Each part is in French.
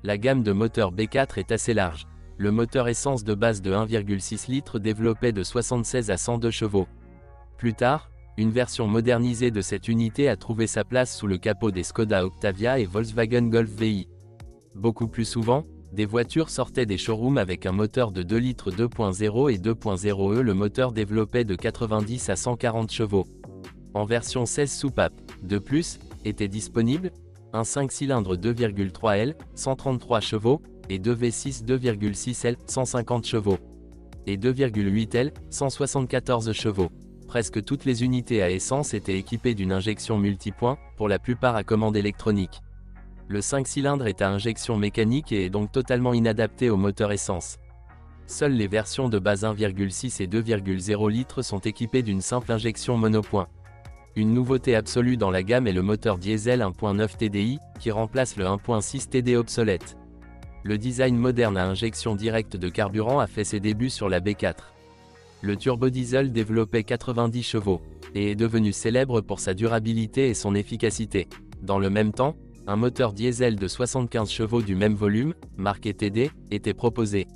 La gamme de moteurs B4 est assez large. Le moteur essence de base de 1,6 litres développait de 76 à 102 chevaux. Plus tard, une version modernisée de cette unité a trouvé sa place sous le capot des Skoda Octavia et Volkswagen Golf VI. Beaucoup plus souvent, des voitures sortaient des showrooms avec un moteur de 2 litres 2.0 et 2.0e. Le moteur développait de 90 à 140 chevaux. En version 16 soupapes. De plus, était disponible un 5 cylindres 2,3 L, 133 chevaux, et 2 V6 2,6 L, 150 chevaux. Et 2,8 L, 174 chevaux. Presque toutes les unités à essence étaient équipées d'une injection multipoint, pour la plupart à commande électronique. Le 5 cylindres est à injection mécanique et est donc totalement inadapté au moteur essence. Seules les versions de base 1,6 et 2,0 litres sont équipées d'une simple injection monopoint. Une nouveauté absolue dans la gamme est le moteur diesel 1.9 TDI, qui remplace le 1.6 TD obsolète. Le design moderne à injection directe de carburant a fait ses débuts sur la B4. Le turbodiesel développait 90 chevaux, et est devenu célèbre pour sa durabilité et son efficacité. Dans le même temps, un moteur diesel de 75 chevaux du même volume, marqué TD, était proposé.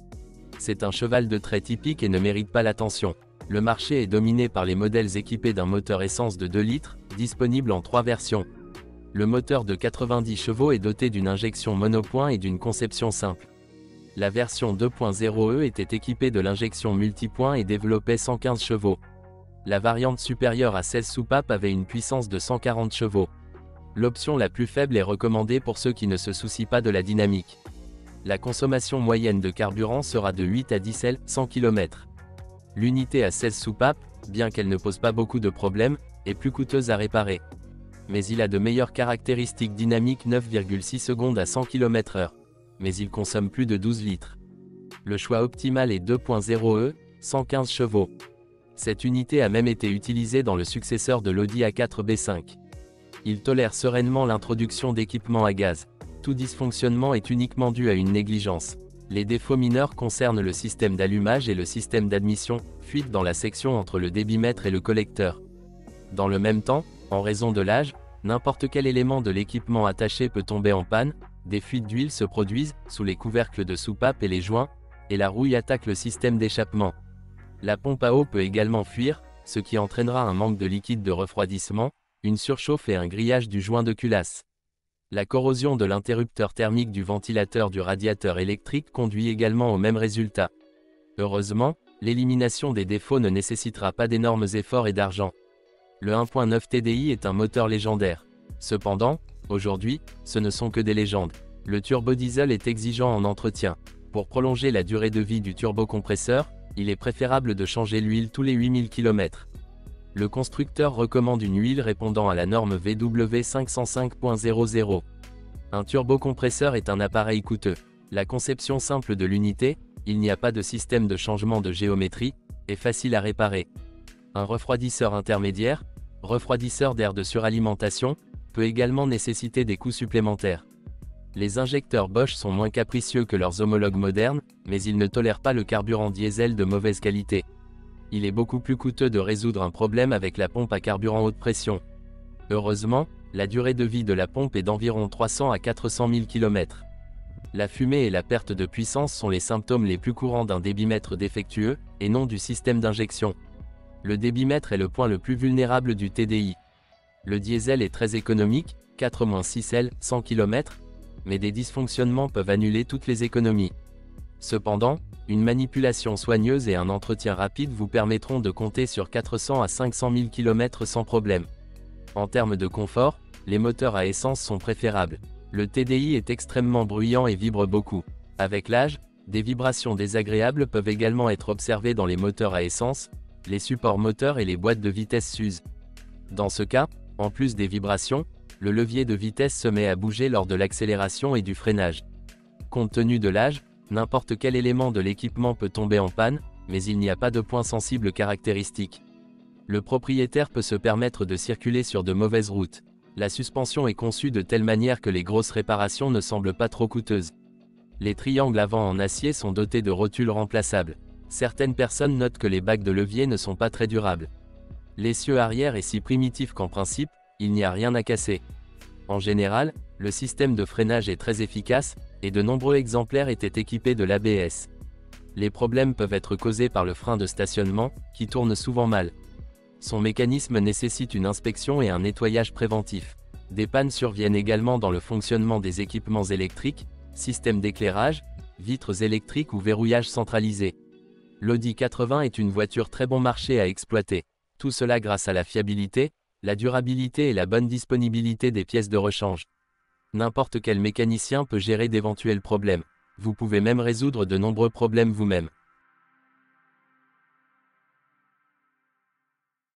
C'est un cheval de trait typique et ne mérite pas l'attention. Le marché est dominé par les modèles équipés d'un moteur essence de 2 litres, disponible en 3 versions. Le moteur de 90 chevaux est doté d'une injection monopoint et d'une conception simple. La version 2.0e était équipée de l'injection multipoint et développait 115 chevaux. La variante supérieure à 16 soupapes avait une puissance de 140 chevaux. L'option la plus faible est recommandée pour ceux qui ne se soucient pas de la dynamique. La consommation moyenne de carburant sera de 8 à 10 L, 100 km. L'unité à 16 soupapes, bien qu'elle ne pose pas beaucoup de problèmes, est plus coûteuse à réparer. Mais il a de meilleures caractéristiques dynamiques 9,6 secondes à 100 km/h. Mais il consomme plus de 12 litres. Le choix optimal est 2.0e, 115 chevaux. Cette unité a même été utilisée dans le successeur de l'Audi A4 B5. Il tolère sereinement l'introduction d'équipements à gaz. Tout dysfonctionnement est uniquement dû à une négligence. Les défauts mineurs concernent le système d'allumage et le système d'admission, fuite dans la section entre le débitmètre et le collecteur. Dans le même temps, en raison de l'âge, n'importe quel élément de l'équipement attaché peut tomber en panne, des fuites d'huile se produisent, sous les couvercles de soupape et les joints, et la rouille attaque le système d'échappement. La pompe à eau peut également fuir, ce qui entraînera un manque de liquide de refroidissement, une surchauffe et un grillage du joint de culasse. La corrosion de l'interrupteur thermique du ventilateur du radiateur électrique conduit également au même résultat. Heureusement, l'élimination des défauts ne nécessitera pas d'énormes efforts et d'argent. Le 1.9 TDI est un moteur légendaire. Cependant, aujourd'hui, ce ne sont que des légendes. Le turbodiesel est exigeant en entretien. Pour prolonger la durée de vie du turbocompresseur, il est préférable de changer l'huile tous les 8000 km. Le constructeur recommande une huile répondant à la norme VW 505.00. Un turbocompresseur est un appareil coûteux. La conception simple de l'unité, il n'y a pas de système de changement de géométrie, est facile à réparer. Un refroidisseur intermédiaire, refroidisseur d'air de suralimentation, peut également nécessiter des coûts supplémentaires. Les injecteurs Bosch sont moins capricieux que leurs homologues modernes, mais ils ne tolèrent pas le carburant diesel de mauvaise qualité. Il est beaucoup plus coûteux de résoudre un problème avec la pompe à carburant haute pression. Heureusement, la durée de vie de la pompe est d'environ 300 à 400 000 km. La fumée et la perte de puissance sont les symptômes les plus courants d'un débitmètre défectueux, et non du système d'injection. Le débitmètre est le point le plus vulnérable du TDI. Le diesel est très économique, 4-6 L, 100 km, mais des dysfonctionnements peuvent annuler toutes les économies. Cependant, une manipulation soigneuse et un entretien rapide vous permettront de compter sur 400 à 500 000 km sans problème. En termes de confort, les moteurs à essence sont préférables. Le TDI est extrêmement bruyant et vibre beaucoup. Avec l'âge, des vibrations désagréables peuvent également être observées dans les moteurs à essence, les supports moteurs et les boîtes de vitesse s'usent. Dans ce cas, en plus des vibrations, le levier de vitesse se met à bouger lors de l'accélération et du freinage. Compte tenu de l'âge, n'importe quel élément de l'équipement peut tomber en panne, mais il n'y a pas de point sensible caractéristique. Le propriétaire peut se permettre de circuler sur de mauvaises routes. La suspension est conçue de telle manière que les grosses réparations ne semblent pas trop coûteuses. Les triangles avant en acier sont dotés de rotules remplaçables. Certaines personnes notent que les bacs de levier ne sont pas très durables. L'essieu arrière est si primitif qu'en principe, il n'y a rien à casser. En général, le système de freinage est très efficace, et de nombreux exemplaires étaient équipés de l'ABS. Les problèmes peuvent être causés par le frein de stationnement, qui tourne souvent mal. Son mécanisme nécessite une inspection et un nettoyage préventif. Des pannes surviennent également dans le fonctionnement des équipements électriques, système d'éclairage, vitres électriques ou verrouillage centralisé. L'Audi A80 est une voiture très bon marché à exploiter. Tout cela grâce à la fiabilité, la durabilité et la bonne disponibilité des pièces de rechange. N'importe quel mécanicien peut gérer d'éventuels problèmes. Vous pouvez même résoudre de nombreux problèmes vous-même.